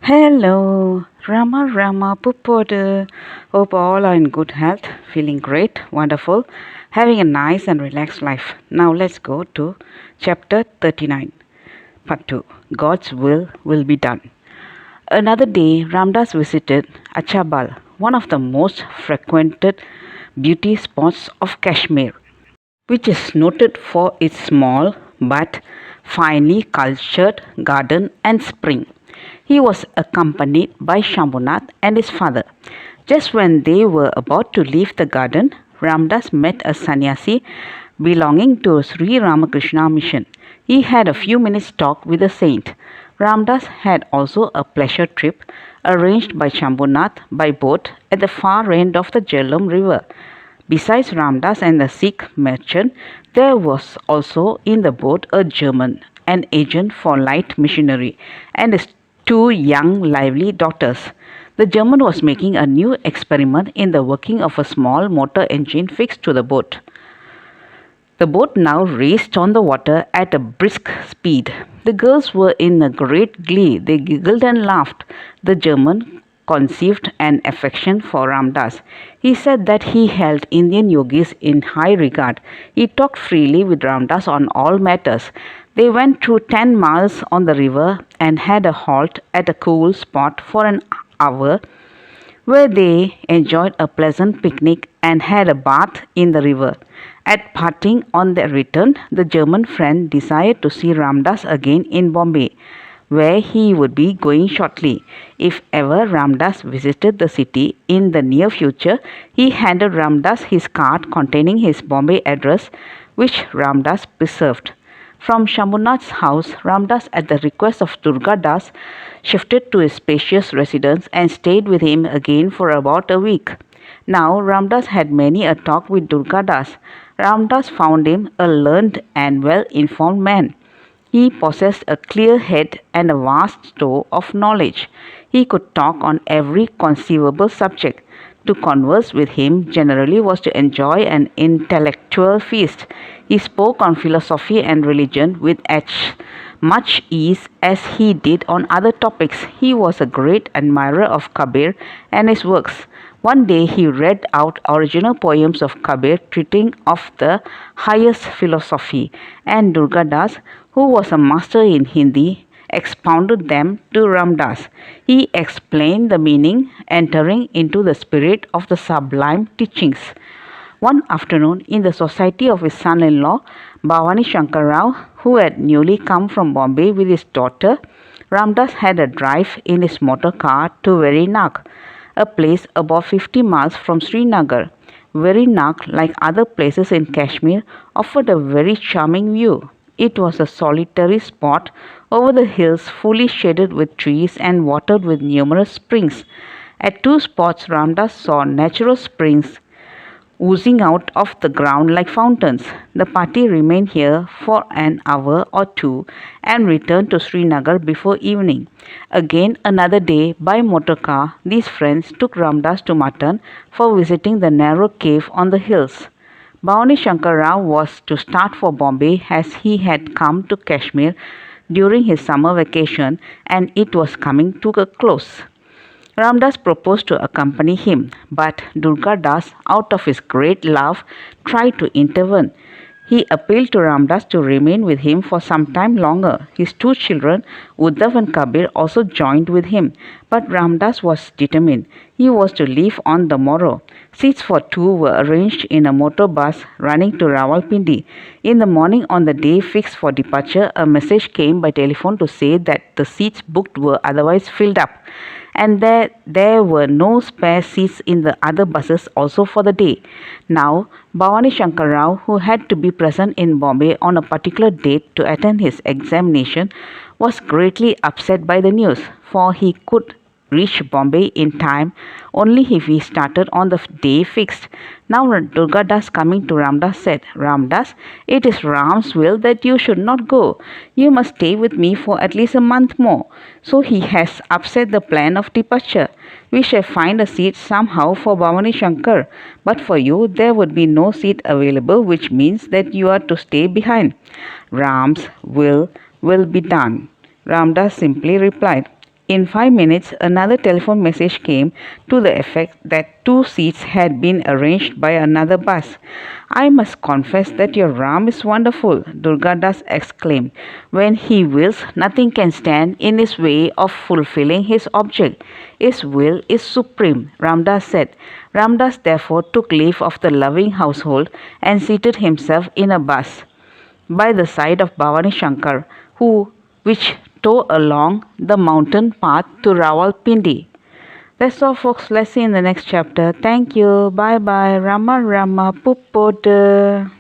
Hello, Rama Rama Pupodu. Hope all are in good health, feeling great, wonderful, having a nice and relaxed life. Now let's go to chapter 39, part 2. God's will be done. Another day, Ramdas visited Achabal, one of the most frequented beauty spots of Kashmir, which is noted for its small but finely cultured garden and spring. He was accompanied by Shambhunath and his father. Just when they were about to leave the garden, Ramdas met a sannyasi belonging to Sri Ramakrishna mission. He had a few minutes talk with the saint. Ramdas had also a pleasure trip arranged by Shambhunath by boat at the far end of the Jhelum river. Besides Ramdas and the Sikh merchant, there was also in the boat a German, an agent for light missionary, and his two young, lively daughters. The German was making a new experiment in the working of a small motor engine fixed to the boat. The boat now raced on the water at a brisk speed. The girls were in a great glee. They giggled and laughed. The German conceived an affection for Ramdas. He said that he held Indian yogis in high regard. He talked freely with Ramdas on all matters. They went through 10 miles on the river and had a halt at a cool spot for an hour where they enjoyed a pleasant picnic and had a bath in the river. At parting on their return, the German friend desired to see Ramdas again in Bombay, where he would be going shortly. If ever Ramdas visited the city in the near future, he handed Ramdas his card containing his Bombay address, which Ramdas preserved. From Shambhunath's house, Ramdas, at the request of Durga Das, shifted to his spacious residence and stayed with him again for about a week. Now Ramdas had many a talk with Durga Das. Ramdas found him a learned and well-informed man. He possessed a clear head and a vast store of knowledge. He could talk on every conceivable subject. To converse with him generally was to enjoy an intellectual feast. He spoke on philosophy and religion with as much ease as he did on other topics. He was a great admirer of Kabir and his works. One day he read out original poems of Kabir treating of the highest philosophy, and Durga Das, who was a master in Hindi, expounded them to Ramdas. He explained the meaning, entering into the spirit of the sublime teachings. One afternoon, in the society of his son-in-law, Bhavani Shankar Rao, who had newly come from Bombay with his daughter, Ramdas had a drive in his motor car to Verinag, a place about 50 miles from Srinagar. Verinag, like other places in Kashmir, offered a very charming view. It was a solitary spot over the hills, fully shaded with trees and watered with numerous springs. At two spots, Ramdas saw natural springs oozing out of the ground like fountains. The party remained here for an hour or two and returned to Srinagar before evening. Again another day by motor car, these friends took Ramdas to Mutton for visiting the narrow cave on the hills. Bhavani Shankar Rao was to start for Bombay as he had come to Kashmir during his summer vacation and it was coming to a close. Ramdas proposed to accompany him, but Durga Das, out of his great love, tried to intervene. He appealed to Ramdas to remain with him for some time longer. His two children, Uddhav and Kabir, also joined with him, but Ramdas was determined. He was to leave on the morrow. Seats for two were arranged in a motor bus running to Rawalpindi. In the morning on the day fixed for departure, a message came by telephone to say that the seats booked were otherwise filled up and there were no spare seats in the other buses also for the day. Now, Bhavani Shankar Rao, who had to be present in Bombay on a particular date to attend his examination, was greatly upset by the news, for he could reach Bombay in time only if he started on the day fixed. Now Durga Das, coming to Ramdas, said, Ramdas, it is Ram's will that you should not go. You must stay with me for at least a month more. So he has upset the plan of departure. We shall find a seat somehow for Bhavani Shankar, but for you there would be no seat available, which means that you are to stay behind. Ram's will be done. Ramdas simply replied. In 5 minutes, another telephone message came to the effect that 2 seats had been arranged by another bus. I must confess that your Ram is wonderful, Durgadas exclaimed. When he wills, nothing can stand in his way of fulfilling his object. His will is supreme, Ramdas said. Ramdas therefore took leave of the loving household and seated himself in a bus by the side of Bhavani Shankar, which tore along the mountain path to Rawalpindi. That's all, folks. Let's see in the next chapter. Thank you. Bye bye. Rama Rama Puppodu.